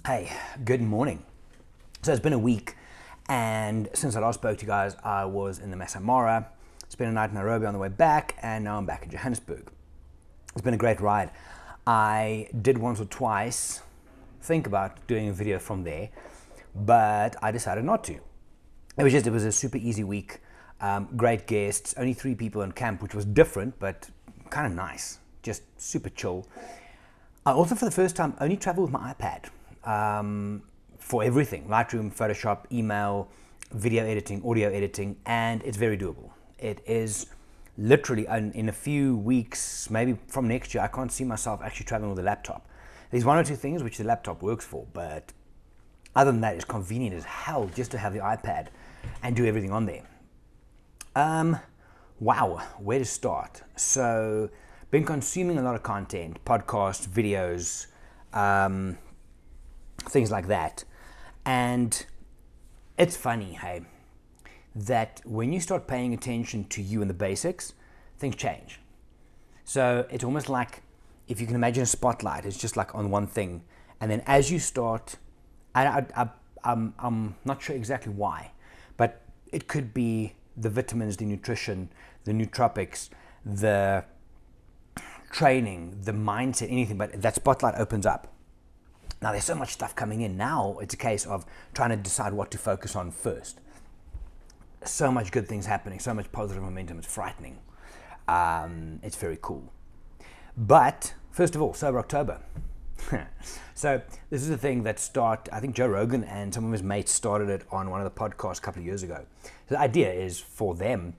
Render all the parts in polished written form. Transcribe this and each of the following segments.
Hey, good morning. So it's been a week, and since I last spoke to you guys, I was in the Masai Mara, spent a night in Nairobi on the way back, and now I'm back in Johannesburg. It's been a great ride. I did once or twice think about doing a video from there, but I decided not to. It was a super easy week, great guests, only 3 people in camp, which was different, but kind of nice, just super chill. I also, for the first time, only traveled with my iPad. For everything, Lightroom, Photoshop, email, video editing, audio editing, and it's very doable. It is literally, in a few weeks, maybe from next year, I can't see myself actually traveling with a laptop. There's 1 or 2 things which the laptop works for, but other than that, it's convenient as hell just to have the iPad and do everything on there. Wow, where to start? So, been consuming a lot of content, podcasts, videos, things like that. And it's funny, hey, that when you start paying attention to you and the basics, things change. So it's almost like, if you can imagine a spotlight, it's just like on one thing. And then as you start, I'm not sure exactly why, but it could be the vitamins, the nutrition, the nootropics, the training, the mindset, anything, but that spotlight opens up. Now, there's so much stuff coming in. Now it's a case of trying to decide what to focus on first. So much good things happening, so much positive momentum. It's frightening. It's very cool. But first of all, Sober October. So this is a thing that I think Joe Rogan and some of his mates started it on one of the podcasts a couple of years ago. So the idea is for them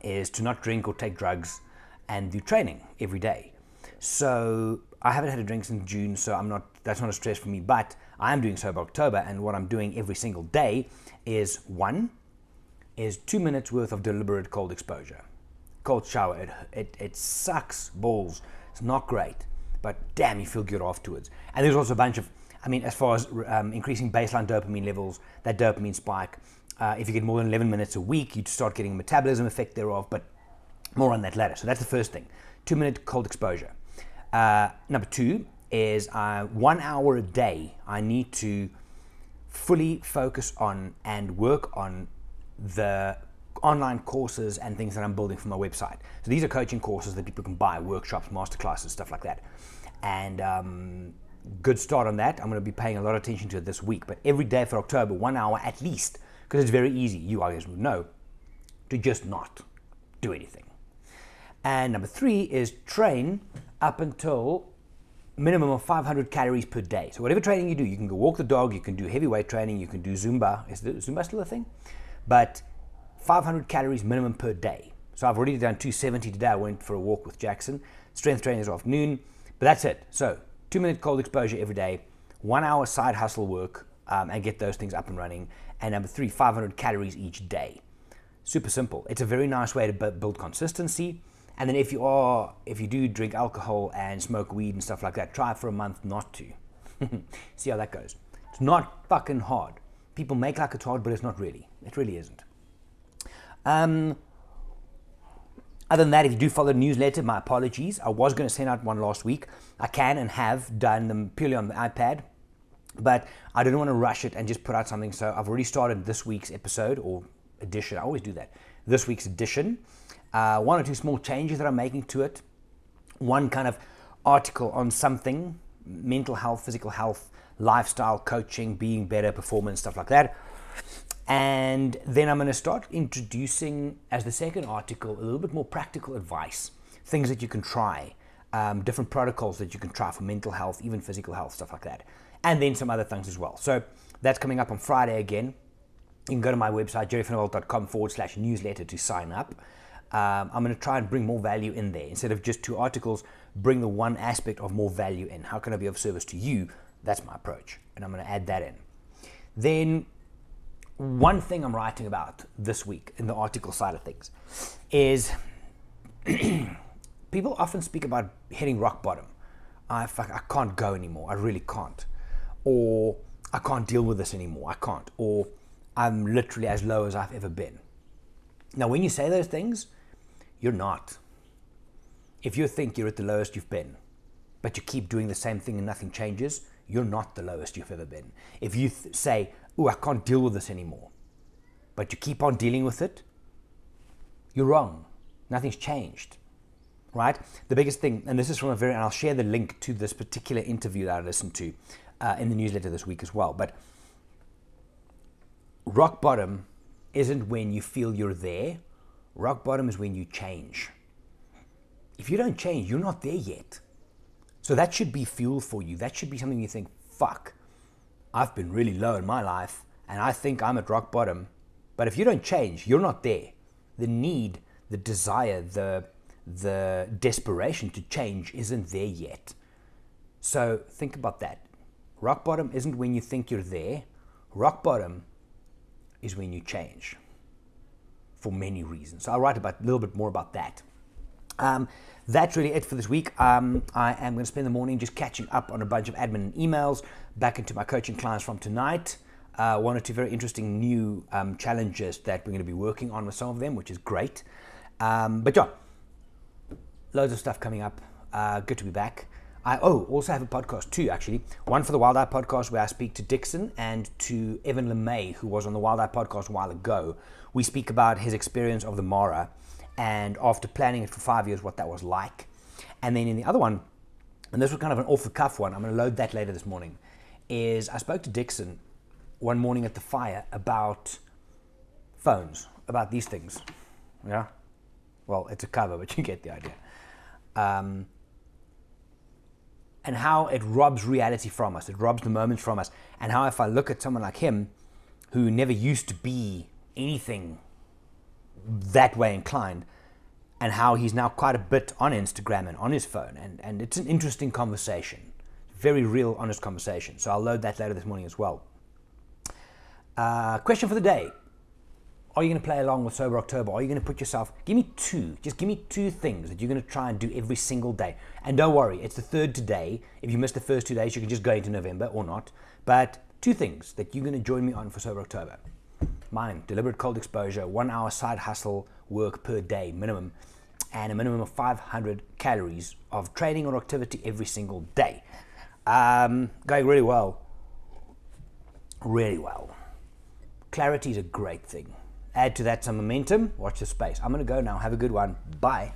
is to not drink or take drugs and do training every day. So I haven't had a drink since June, so that's not a stress for me, but I am doing Sober October, and what I'm doing every single day is 2 minutes worth of deliberate cold exposure. Cold shower, it sucks balls. It's not great, but damn, you feel good afterwards. And there's also a bunch of, as far as increasing baseline dopamine levels, that dopamine spike, if you get more than 11 minutes a week, you start getting a metabolism effect thereof, but more on that later. So that's the first thing, 2-minute cold exposure. Number 2 is 1 hour a day. I need to fully focus on and work on the online courses and things that I'm building for my website. So these are coaching courses that people can buy, workshops, masterclasses, stuff like that. And good start on that. I'm going to be paying a lot of attention to it this week. But every day for October, 1 hour at least, because it's very easy, you guys would know, to just not do anything. And number 3 is train up until minimum of 500 calories per day. So whatever training you do, you can go walk the dog, you can do heavy weight training, you can do Zumba. Is Zumba still a thing? But 500 calories minimum per day. So I've already done 270 today. I went for a walk with Jackson. Strength training this afternoon, but that's it. So 2-minute cold exposure every day, 1 hour side hustle work, and get those things up and running. And number 3, 500 calories each day. Super simple. It's a very nice way to build consistency. And then if you do drink alcohol and smoke weed and stuff like that, try for a month not to. See how that goes. It's not fucking hard. People make like it's hard, but it's not really. It really isn't. Other than that, if you do follow the newsletter, my apologies. I was going to send out one last week. I can and have done them purely on the iPad, but I didn't want to rush it and just put out something. So I've already started this week's episode or edition. I always do that. This week's edition. 1 or 2 small changes that I'm making to it. One kind of article on something, mental health, physical health, lifestyle, coaching, being better, performance, stuff like that. And then I'm going to start introducing, as the second article, a little bit more practical advice, things that you can try, different protocols that you can try for mental health, even physical health, stuff like that. And then some other things as well. So that's coming up on Friday again. You can go to my website, gerryvanderwalt.com/newsletter to sign up. I'm going to try and bring more value in there. Instead of just 2 articles, bring the one aspect of more value in. How can I be of service to you? That's my approach. And I'm going to add that in. Then one thing I'm writing about this week in the article side of things is people often speak about hitting rock bottom. I can't go anymore. I really can't. Or I can't deal with this anymore. I can't. Or I'm literally as low as I've ever been. Now, when you say those things, you're not. If you think you're at the lowest you've been, but you keep doing the same thing and nothing changes, you're not the lowest you've ever been. If you say, oh, I can't deal with this anymore, but you keep on dealing with it, you're wrong. Nothing's changed, right? The biggest thing, and this is from and I'll share the link to this particular interview that I listened to in the newsletter this week as well, but rock bottom isn't when you feel you're there. Rock bottom is when you change. If you don't change, you're not there yet. So that should be fuel for you. That should be something you think, fuck, I've been really low in my life and I think I'm at rock bottom. But if you don't change, you're not there. The need, the desire, the desperation to change isn't there yet. So think about that. Rock bottom isn't when you think you're there. Rock bottom is when you change for many reasons. So I'll write a little bit more about that. That's really it for this week. I am going to spend the morning just catching up on a bunch of admin and emails, back into my coaching clients from tonight. One or two very interesting new challenges that we're going to be working on with some of them, which is great. But yeah, loads of stuff coming up. Good to be back. I also have a podcast too, actually. One for the Wild Eye podcast where I speak to Dixon and to Evan LeMay, who was on the Wild Eye podcast a while ago. We speak about his experience of the Mara and after planning it for 5 years, what that was like. And then in the other one, and this was kind of an off-the-cuff one, I'm going to load that later this morning, is I spoke to Dixon one morning at the fire about phones, about these things. Yeah? Well, it's a cover, but you get the idea. And how it robs reality from us. It robs the moments from us. And how if I look at someone like him, who never used to be anything that way inclined, and how he's now quite a bit on Instagram and on his phone. And it's an interesting conversation. Very real, honest conversation. So I'll load that later this morning as well. Question for the day. Are you going to play along with Sober October? Are you going to put yourself, give me two things that you're going to try and do every single day. And don't worry, it's the third today. If you missed the first 2 days, you can just go into November or not. But 2 things that you're going to join me on for Sober October. Mine, deliberate cold exposure, 1 hour side hustle work per day minimum, and a minimum of 500 calories of training or activity every single day. Going really well. Really well. Clarity is a great thing. Add to that some momentum. Watch the space. I'm going to go now. Have a good one. Bye.